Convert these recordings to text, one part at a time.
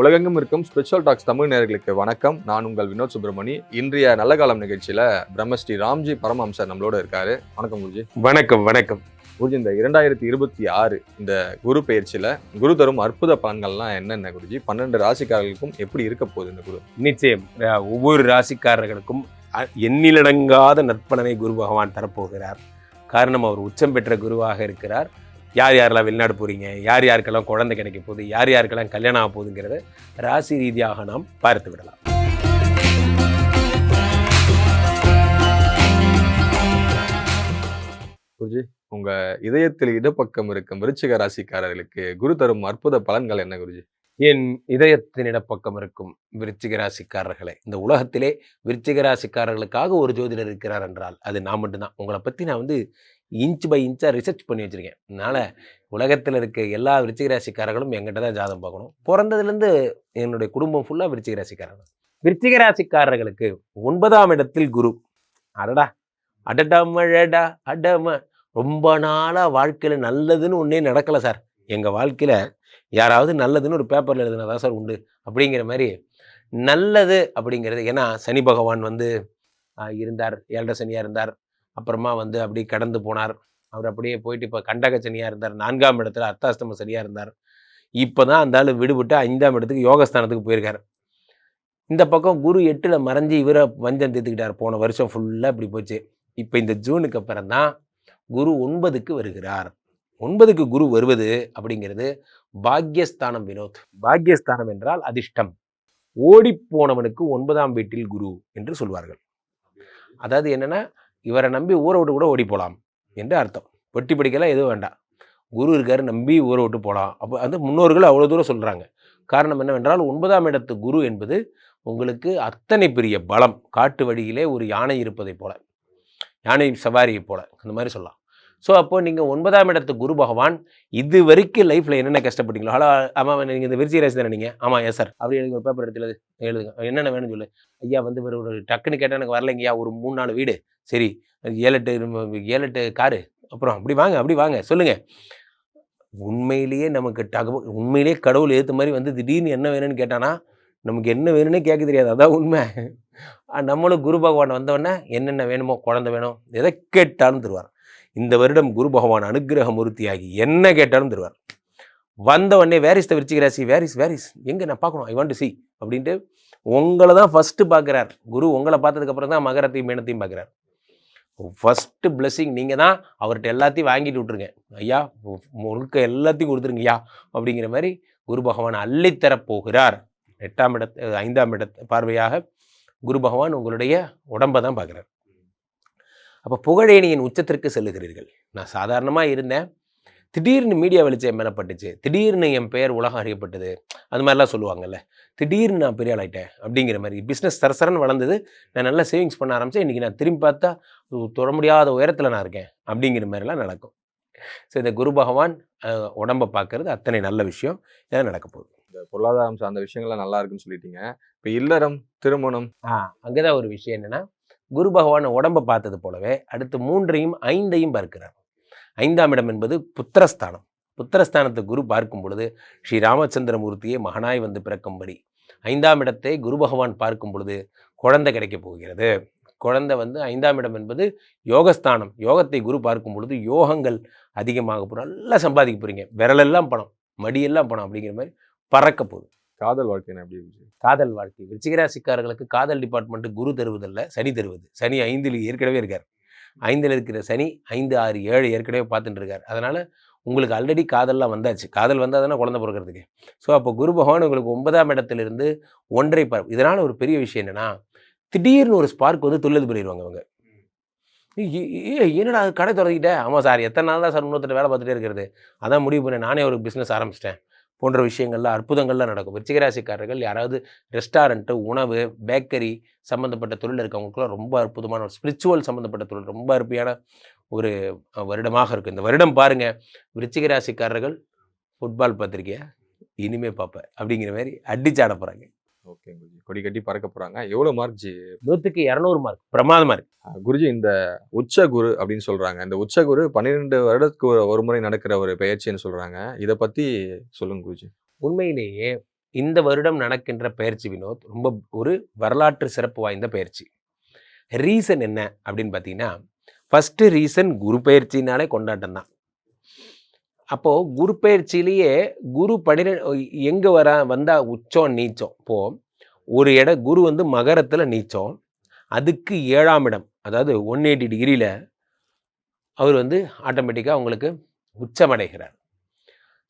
உலகெங்கும் இருக்கும் spiritual tax Tamil நேயர்களுக்கு வணக்கம். நான் உங்கள் வினோத் சுப்ரமணி. இன்றைய நல்ல காலம் நிகழ்ச்சியில பிரம்மஸ்ரீ ராம்ஜி பரமஹம்சர் நம்மளோட இருக்காரு. வணக்கம் குருஜி. வணக்கம். வணக்கம் குருஜி, இந்த 2026 இந்த குரு பெயர்ச்சியில குரு தரும் அற்புத பலன்கள்லாம் என்னென்ன குருஜி? 12 ராசிக்காரர்களுக்கும் எப்படி இருக்க போகுது இந்த குரு? நிச்சயம் ஒவ்வொரு ராசிக்காரர்களுக்கும் எண்ணிலடங்காத நற்பலனை குரு பகவான் தரப்போகிறார். காரணம், அவர் உச்சம் பெற்ற குருவாக இருக்கிறார். யார் யாரெல்லாம் வெளிநாடு போகிறீங்க, யார் யாருக்கெல்லாம் குழந்தை கிடைக்க போகுது, யார் யாருக்கெல்லாம் கல்யாணம் ஆக போகுதுங்கிறத ராசி ரீதியாக நாம் பார்த்து விடலாம். குருஜி, உங்க இதயத்தில் இடப்பக்கம் இருக்கும் விருச்சிக ராசிக்காரர்களுக்கு குரு தரும் அற்புத பலன்கள் என்ன குருஜி? என் இதயத்தின் இடப்பக்கம் இருக்கும் விருச்சிக ராசிக்காரர்களை, இந்த உலகத்திலே விருச்சிக ராசிக்காரர்களுக்காக ஒரு ஜோதிடர் இருக்கிறார் என்றால் அது நான் மட்டும்தான். உங்களை பற்றி நான் இன்ச் பை இன்ச்சாக ரிசர்ச் பண்ணி வச்சுருக்கேன். அதனால் உலகத்தில் இருக்க எல்லா விருச்சிக ராசிக்காரர்களும் எங்கிட்ட தான் ஜாதகம் பார்க்கணும். பிறந்ததுலேருந்து என்னுடைய குடும்பம் ஃபுல்லாக விருச்சிக ராசிக்காரர்கள். விருச்சிக ராசிக்காரர்களுக்கு 9ஆம் இடத்தில் குரு. அடடா அடடமழடா அடம, ரொம்ப நாளாக வாழ்க்கையில் நல்லதுன்னு ஒன்றே நடக்கலை சார். எங்கள் வாழ்க்கையில் யாராவது நல்லதுன்னு ஒரு பேப்பரில் எழுதுனா தான் சார் உண்டு அப்படிங்கிற மாதிரி நல்லது அப்படிங்கிறது. ஏன்னா சனி பகவான் இருந்தார், 7.5 சனியாக இருந்தார். அப்புறமா அப்படி கடந்து போனார். அவர் அப்படியே போயிட்டு இப்போ கண்டக சனியாக இருந்தார். 4ஆம் இடத்துல அர்த்தாஷ்டம சனியாக இருந்தார். இப்போ தான் அந்த ஆள் விடுபட்டு 5ஆம் இடத்துக்கு யோகஸ்தானத்துக்கு போயிருக்கார். இந்த பக்கம் குரு 8ல் மறைஞ்சி இவரை வஞ்சம் தீர்த்துக்கிட்டார். போன வருஷம் ஃபுல்லாக இப்படி போச்சு. இப்போ இந்த ஜூனுக்கு அப்புறம் தான் குரு 9க்கு வருகிறார். 9க்கு குரு வருவது அப்படிங்கிறது பாக்யஸ்தானம். வினோத், பாக்யஸ்தானம் என்றால் அதிர்ஷ்டம். ஓடிப்போனவனுக்கு 9ஆம் வீட்டில் குரு என்று சொல்வார்கள். அதாவது என்னென்னா, இவரை நம்பி ஊரை விட்டு கூட ஓடி போகலாம் என்று அர்த்தம். வெட்டி படிக்கலாம் எதுவும் வேண்டாம், குரு இருக்காரு நம்பி ஊரை விட்டு போகலாம். அப்போ முன்னோர்கள் அவ்வளோ தூரம் சொல்கிறாங்க. காரணம் என்னவென்றால் 9ஆம் இடத்து குரு என்பது உங்களுக்கு அத்தனை பெரிய பலம். காட்டு வழியிலே ஒரு யானை இருப்பதை போல, யானை சவாரியை போல, அந்த மாதிரி சொல்லலாம். ஸோ அப்போது நீங்கள் 9ஆம் இடத்து குரு பகவான் இது வரைக்கும் லைஃப்பில் என்னென்ன கஷ்டப்பட்டீங்களோ, ஹலோ ஆமாம் நீங்கள் இந்த விருச்சிக ராசி தானே நீங்கள்? ஆமாம் எஸ் சார். அப்படி எனக்கு ஒரு பேப்பர் எடுத்து எழுதுங்க, என்னென்ன வேணும்னு சொல்லு. ஐயா ஒரு டக்குன்னு கேட்டால் எனக்கு வரலைங்கய்யா, ஒரு 3-4 வீடு, சரி 7-8 காரு, அப்புறம் அப்படி வாங்க சொல்லுங்கள். உண்மையிலேயே நமக்கு உண்மையிலேயே கடவுள் ஏற்ற மாதிரி திடீர்னு என்ன வேணும்னு கேட்டானா நமக்கு என்ன வேணும்னே கேட்க தெரியாது. அதான் உண்மை. நம்மளும் குரு பகவான் வந்தவொடனே என்னென்ன வேணுமோ, குழந்தை வேணும், எதை கேட்டாலும் தருவார். இந்த வருடம் குரு பகவான் அனுகிரக மூர்த்தியாகி என்ன கேட்டாலும் தருவார். வந்த உடனே வேரிஸ் த விருச்சிக ராசி, வேரிஸ் எங்கே நான் பார்க்கணும், ஐ வாண்ட் டு சி அப்படின்ட்டு உங்களை தான் ஃபஸ்ட்டு பார்க்குறார். குரு உங்களை பார்த்ததுக்கப்புறம் தான் மகரத்தையும் மீனத்தையும் பார்க்குறார். ஃபஸ்ட்டு பிளெஸ்ஸிங் நீங்கள் தான். அவர்கிட்ட எல்லாத்தையும் வாங்கிட்டு விட்ருங்க ஐயா, முழுக்க எல்லாத்தையும் கொடுத்துருங்க ஐயா அப்படிங்கிற மாதிரி குரு பகவான் அள்ளித்தரப்போகிறார். 5ஆம் இடத்து பார்வையாக குரு பகவான் உங்களுடைய உடம்பை தான் பார்க்குறார். அப்போ புகழேணியின் உச்சத்திற்கு செல்லுகிறீர்கள். நான் சாதாரணமாக இருந்தேன், திடீர்னு மீடியா வெளிச்சம் என் மேலே பட்டுச்சு, திடீர்னு என் பெயர் உலகம் அறியப்பட்டது, அது மாதிரிலாம் சொல்லுவாங்கல்ல. திடீர்னு நான் பெரிய ஆள் ஆகிட்டேன் அப்படிங்கிற மாதிரி பிஸ்னஸ் சரசரன்னு வளர்ந்தது. நான் நல்லா சேவிங்ஸ் பண்ண ஆரம்பித்தேன். இன்றைக்கி நான் திரும்பி பார்த்தா தொட முடியாத உயரத்தில் நான் இருக்கேன் அப்படிங்கிற மாதிரிலாம் நடக்கும். ஸோ இந்த குரு பகவான் உடம்பை பார்க்கறது அத்தனை நல்ல விஷயம். இதான் நடக்க போகுது. இந்த பொருளாதாரம் சார்ந்த விஷயங்கள்லாம் நல்லா இருக்குன்னு சொல்லிட்டீங்க. இப்போ இல்லறம், திருமணம், அங்கே தான் ஒரு விஷயம் என்னென்னா, குரு பகவான் உடம்பை பார்த்தது போலவே அடுத்து 3ஐயும் 5ஐயும் பார்க்கிறார். 5ஆம் இடம் என்பது புத்திரஸ்தானம். புத்திரஸ்தானத்தை குரு பார்க்கும் பொழுது ஸ்ரீ ராமச்சந்திரமூர்த்தியை மகனாய் பிறக்கும்படி. 5ஆம் இடத்தை குரு பகவான் பார்க்கும் பொழுது குழந்தை கிடைக்க போகிறது. குழந்தை 5ஆம் இடம் என்பது யோகஸ்தானம். யோகத்தை குரு பார்க்கும் பொழுது யோகங்கள் அதிகமாக போகிறோம், நல்லா சம்பாதிக்க போகிறீங்க, விரலெல்லாம் பணம், மடியெல்லாம் பணம் அப்படிங்கிற மாதிரி பறக்க போகுது. காதல் வாழ்க்கை எப்படி இருந்துச்சு? காதல் வாழ்க்கை விருச்சிக ராசிக்காரர்களுக்கு காதல் டிபார்ட்மெண்ட்டு குரு தருவதில்லை, சனி தருவது. சனி 5ல் ஏற்கனவே இருக்கார். 5ல் இருக்கிற சனி 5, 6, 7 ஏற்கனவே பார்த்துட்டு இருக்கார். அதனால் உங்களுக்கு ஆல்ரெடி காதல்லாம் வந்தாச்சு. காதல் வந்தால் தானே குழந்தை பிறக்கிறதுக்கு. ஸோ அப்போ குரு பகவான் உங்களுக்கு 9ஆம் இடத்துலேருந்து 1.5 பார்வை. இதனால் ஒரு பெரிய விஷயம் என்னென்னா, திடீர்னு ஒரு ஸ்பார்க் தொழில் பண்ணிடுவாங்க அவங்க. என்னடா கடை தொடங்கிட்டேன்? ஆமாம் சார், எத்தனை நாள் தான் சார் இன்னொருத்தர் வேலை பார்த்துட்டே இருக்கிறது, அதான் முடிவு பண்ணேன், நானே ஒரு பிஸ்னஸ் ஆரம்பிச்சிட்டேன் போன்ற விஷயங்கள்லாம் அற்புதங்கள்லாம் நடக்கும். விருச்சிக ராசிக்காரர்கள் யாராவது ரெஸ்டாரண்ட்டு, உணவு, பேக்கரி சம்மந்தப்பட்ட தொழில் இருக்கவங்களுக்குலாம் ரொம்ப அற்புதமான ஒரு ஸ்பிரிச்சுவல் சம்மந்தப்பட்ட தொழில் ரொம்ப அருமையான ஒரு வருடமாக இருக்கும். இந்த வருடம் பாருங்கள், விருச்சிக ராசிக்காரர்கள் ஃபுட்பால் பார்த்துருக்கியா, இனிமே பார்ப்பேன் அப்படிங்கிற மாதிரி அடிச்சாட போகிறாங்க. ஓகே குருஜி, கொடி கட்டி பறக்க போகிறாங்க. எவ்வளோ மார்க் ஜி? 100க்கு 200 மார்க், பிரமாதமாக இருக்கு. குருஜி, இந்த உச்ச குரு அப்படின்னு சொல்கிறாங்க. இந்த உச்ச குரு 12 வருடத்துக்கு ஒரு முறை நடக்கிற ஒரு பெயர்ச்சின்னு சொல்கிறாங்க. இதை பற்றி சொல்லுங்க குருஜி. உண்மையிலேயே இந்த வருடம் நடக்கின்ற பயிற்சி வினோத் ரொம்ப ஒரு வரலாற்று சிறப்பு வாய்ந்த பயிற்சி. ரீசன் என்ன அப்படின்னு பார்த்தீங்கன்னா, ஃபஸ்ட்டு ரீசன் குரு பயிற்சினாலே கொண்டாட்டம் தான். அப்போது குரு பயிற்சியிலேயே குரு எங்கே வந்தால் உச்சம் நீச்சம். இப்போது ஒரு குரு வந்து மகரத்தில் நீச்சம், அதுக்கு 7ஆம் இடம், அதாவது 180 டிகிரியில் அவர் வந்து ஆட்டோமேட்டிக்காக உங்களுக்கு உச்சமடைகிறார்.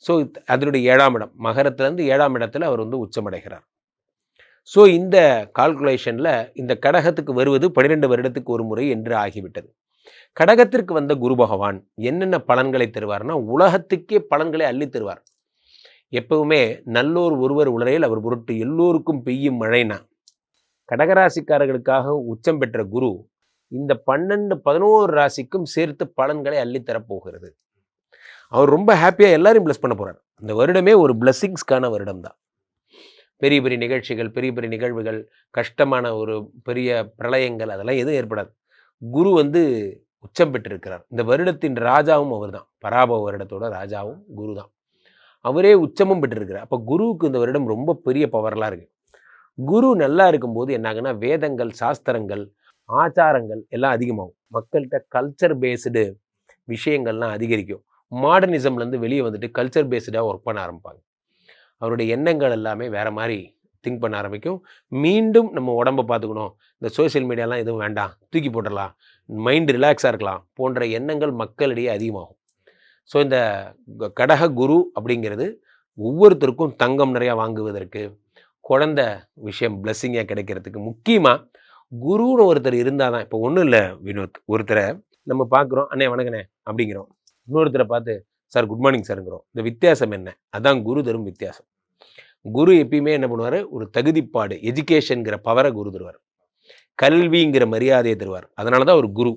ஸோ அதனுடைய 7ஆம் இடம், மகரத்துலேருந்து 7ஆம் இடத்துல அவர் வந்து உச்சமடைகிறார். ஸோ இந்த கால்குலேஷனில் இந்த கடகத்துக்கு வருவது 12 வருடத்துக்கு ஒரு முறை என்று ஆகிவிட்டது. கடகத்திற்கு வந்த குரு பகவான் என்னென்ன பலன்களை தருவார்னா, உலகத்துக்கே பலன்களை அள்ளி தருவார். எப்பவுமே நல்லோர் ஒருவர் உலரையில் அவர் பொருட்டு எல்லோருக்கும் பெய்யும் மழைனா, கடகராசிக்காரர்களுக்காக உச்சம் பெற்ற குரு இந்த 11 ராசிக்கும் சேர்த்து பலன்களை அள்ளித்தரப்போகிறது. அவர் ரொம்ப ஹாப்பியாக எல்லாரையும் பிளஸ் பண்ண போகிறார். இந்த வருடமே ஒரு பிளஸ்ஸிங்ஸ்க்கான வருடம் தான். பெரிய பெரிய நிகழ்ச்சிகள், பெரிய பெரிய நிகழ்வுகள், கஷ்டமான ஒரு பெரிய பிரளயங்கள் அதெல்லாம் எதுவும் ஏற்படாது. குரு வந்து உச்சம் பெற்றிருக்கிறார். இந்த வருடத்தின் ராஜாவும் அவர் தான். பராபவ வருடத்தோட ராஜாவும் குரு தான். அவரே உச்சமும் பெற்றிருக்கிறார். அப்போ குருவுக்கு இந்த வருடம் ரொம்ப பெரிய பவர்லாம் இருக்குது. குரு நல்லா இருக்கும்போது என்னாகுன்னா, வேதங்கள், சாஸ்திரங்கள், ஆச்சாரங்கள் எல்லாம் அதிகமாகும். மக்கள்கிட்ட கல்ச்சர் பேஸ்டு விஷயங்கள்லாம் அதிகரிக்கும். மாடர்னிசம்லேருந்து வெளியே வந்துட்டு கல்ச்சர் பேஸ்டாக ஒர்க் பண்ண ஆரம்பிப்பாங்க. அவருடைய எண்ணங்கள் எல்லாமே வேறு மாதிரி திங்க் பண்ண ஆரம்பிக்கும். மீண்டும் நம்ம உடம்பை பார்த்துக்கணும், இந்த சோஷியல் மீடியாலாம் எதுவும் வேண்டாம், தூக்கி போட்டுடலாம், மைண்ட் ரிலாக்ஸாக இருக்கலாம் போன்ற எண்ணங்கள் மக்களிடையே அதிகமாகும். ஸோ இந்த கடக குரு அப்படிங்கிறது ஒவ்வொருத்தருக்கும் தங்கம் நிறையா வாங்குவதற்கு, குழந்த விஷயம் பிளஸ்ஸிங்காக கிடைக்கிறதுக்கு, முக்கியமாக குருன்னு ஒருத்தர் இருந்தால் தான். இப்போ ஒன்றும் இல்லை வினோத், ஒருத்தரை நம்ம பார்க்குறோம், அண்ணே வணக்கண்ணே அப்படிங்கிறோம், இன்னொருத்தரை பார்த்து சார் குட் மார்னிங் சார்ங்கிறோம். இந்த வித்தியாசம் என்ன? அதான் குரு தரும் வித்தியாசம். குரு எப்பயுமே என்ன பண்ணுவார், ஒரு தகுதிப்பாடு, எஜுகேஷனுங்கிற பவரை குரு தருவார், கல்விங்கிற மரியாதையை தருவார். அதனால தான் ஒரு குரு.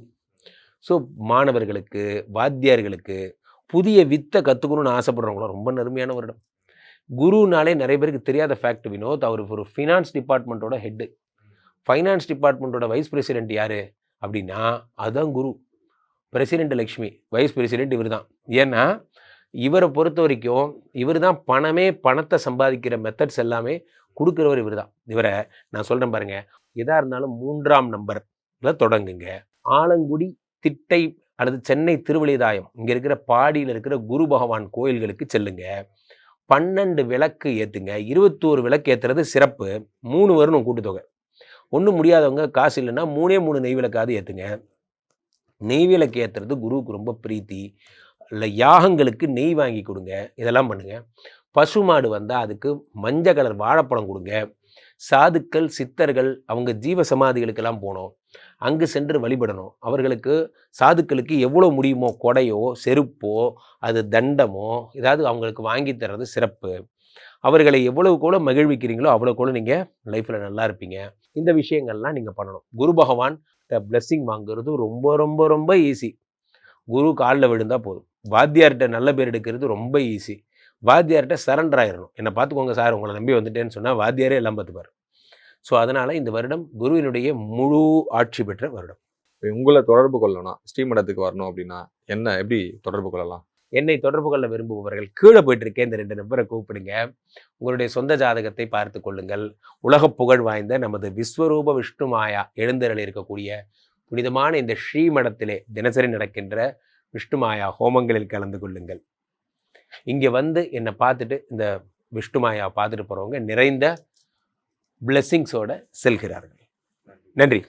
ஸோ மாணவர்களுக்கு, வாத்தியார்களுக்கு, புதிய வித்தை கற்றுக்கணும்னு ஆசைப்படுறவங்களும் ரொம்ப நறுமையான வருடம். குருனாலே நிறைய பேருக்கு தெரியாத ஃபேக்ட் வினோத், அவர் ஒரு ஃபினான்ஸ் டிபார்ட்மெண்ட்டோட ஹெட்டு. ஃபைனான்ஸ் டிபார்ட்மெண்ட்டோட வைஸ் பிரசிடென்ட் யார் அப்படின்னா, அதுதான் Guru. President Lakshmi, vice president இவர் தான். ஏன்னா இவரை பொறுத்த வரைக்கும் இவர் தான் பணத்தை சம்பாதிக்கிற மெத்தட்ஸ் எல்லாமே கொடுக்குறவர் இவர் தான். இவரை நான் சொல்கிறேன் பாருங்கள், எதாக இருந்தாலும் 3ஆம் நம்பரில் தொடங்குங்க. ஆலங்குடி, திட்டை அல்லது சென்னை திருவள்ளிதாயம் இங்கே இருக்கிற பாடியில் இருக்கிற குரு பகவான் கோயில்களுக்கு செல்லுங்க. 12 விளக்கு ஏற்றுங்க. 21 விளக்கு ஏற்றுறது சிறப்பு. 3 வரணும் கூட்டுத்தொகை. ஒன்றும் முடியாதவங்க காசு இல்லைன்னா 3 நெய் விளக்காவது ஏற்றுங்க. நெய் விளக்கு ஏற்றுறது குருவுக்கு ரொம்ப பிரீத்தி. இல்லை யாகங்களுக்கு நெய் வாங்கி கொடுங்க, இதெல்லாம் பண்ணுங்கள். பசுமாடு வந்தால் அதுக்கு மஞ்சள் கலர் வாழைப்பழம் கொடுங்க. சாதுக்கள், சித்தர்கள், அவங்க ஜீவ சமாதிகளுக்கெல்லாம் போனோம், அங்கு சென்று வழிபடணும். அவர்களுக்கு, சாதுக்களுக்கு எவ்வளோ முடியுமோ கொடையோ செருப்போ அது தண்டமோ ஏதாவது அவங்களுக்கு வாங்கி தர்றது சிறப்பு. அவர்களை எவ்வளவு கூட மகிழ்விக்கிறீங்களோ அவ்வளோ கூட நீங்கள் லைஃப்பில் நல்லா இருப்பீங்க. இந்த விஷயங்கள்லாம் நீங்கள் பண்ணணும். குரு பகவான் பிளெஸ்ஸிங் வாங்குறது ரொம்ப ரொம்ப ரொம்ப ஈஸி. குரு காலில் விழுந்தால் போதும். வாத்தியார்கிட்ட நல்ல பேர் எடுக்கிறது ரொம்ப ஈஸி. வாத்தியார்கிட்ட சரண்டர் ஆயிடணும். என்னை பார்த்துக்கோங்க சார், உங்களை நம்பி வந்துட்டேன்னு சொன்னால் வாத்தியாரே எல்லாம் பார்த்துப்பார். ஸோ அதனால் இந்த வருடம் குருவினுடைய முழு ஆட்சி பெற்ற வருடம். உங்களை தொடர்பு கொள்ளணும், ஸ்ரீமடத்துக்கு வரணும் அப்படின்னா எப்படி தொடர்பு கொள்ளலாம்? என்னை தொடர்பு கொள்ள விரும்புபவர்கள் கீழே போயிட்டு இருக்கேன், இந்த 2 நம்பரை கூப்பிடுங்க. உங்களுடைய சொந்த ஜாதகத்தை பார்த்து கொள்ளுங்கள். உலக புகழ் வாய்ந்த நமது விஸ்வரூப விஷ்ணு மாயா எழுந்தருளி இருக்கக்கூடிய புனிதமான இந்த ஸ்ரீமடத்திலே தினசரி நடக்கின்ற விஷ்ணு மாயா ஹோமங்களில் கலந்து கொள்ளுங்கள். இங்கே வந்து என்னை பார்த்துட்டு இந்த விஷ்ணு மாயா பார்த்துட்டு போகிறவங்க நிறைந்த பிளெஸ்ஸிங்ஸோடு செல்கிறார்கள். நன்றி.